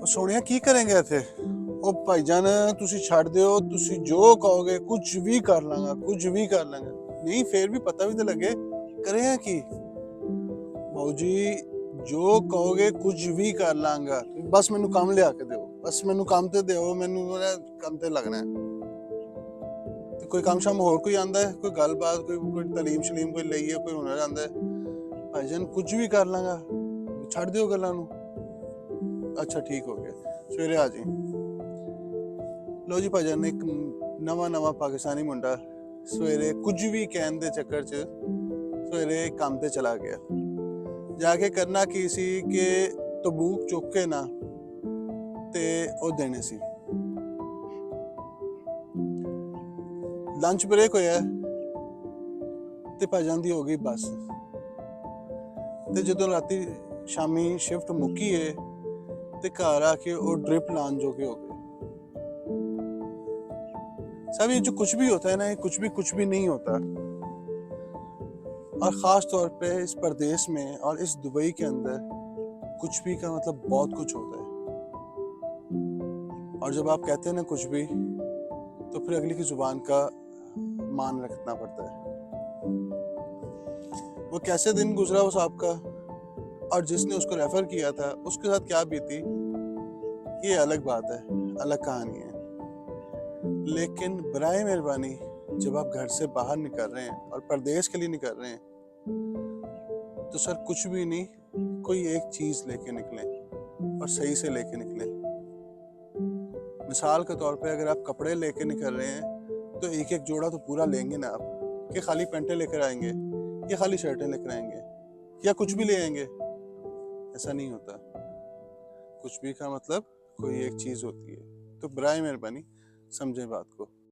सोनिया की करेंगे इथे ओ भाईजान तुसी छड़ दियो तुसी जो कहोगे कुछ भी कर लांगा कुछ भी कर लांगा नहीं फिर भी पता भी तो लगे करें की भाऊजी जो कहोगे कुछ भी कर लांगा बस मैनू काम लिया के दियो बस मैनू काम ते दियो मैनू काम ते लगना है ते कोई काम शाम होर कोई आंदा है कोई गलबात कोई तलीम शलीम कोई लईए कोई हुनर आंदा है भाईजान कुछ भी कर लांगा छड़ दियो गल्लां नू अच्छा ठीक हो गया सवेरे आ जी लो जी भाईजान एक नवा नवा पाकिस्तानी मुंडा सवेरे कुछ भी कहन दे चक्कर च सवेरे काम ते चला गया जाके करना की सी के तबूक चुक के ना ते ओ देने सी लंच ब्रेक होया ते भाईजान दी हो गई बस ते जदों राती शामी शिफ्ट मुक्की है ते घर आके वो ड्रिप लान जोगे हो गए सब ये जो कुछ भी होता है ना ये कुछ भी नहीं होता और ख़ास तौर पे इस प्रदेश में और इस दुबई के अंदर कुछ भी का मतलब बहुत कुछ होता है और जब आप कहते हैं ना कुछ भी तो फिर अगली की जुबान का मान रखना पड़ता है वो कैसे दिन गुजरा उस आपका और जिसने उसको रेफर किया था उसके साथ क्या बीती ये अलग बात है अलग कहानी है लेकिन बराए मेहरबानी जब आप घर से बाहर निकल रहे हैं और परदेश के लिए निकल रहे हैं तो सर कुछ भी नहीं कोई एक चीज लेके निकलें और सही से लेके निकलें मिसाल के तौर पे अगर आप कपड़े लेके निकल रहे हैं तो एक एक जोड़ा तो पूरा लेंगे ना आप कि खाली पैंटें लेकर आएंगे या खाली शर्टें लेकर आएंगे या कुछ भी ले आएंगे ऐसा नहीं होता कुछ भी का मतलब कोई एक चीज होती है तो बराए मेहरबानी समझें बात को।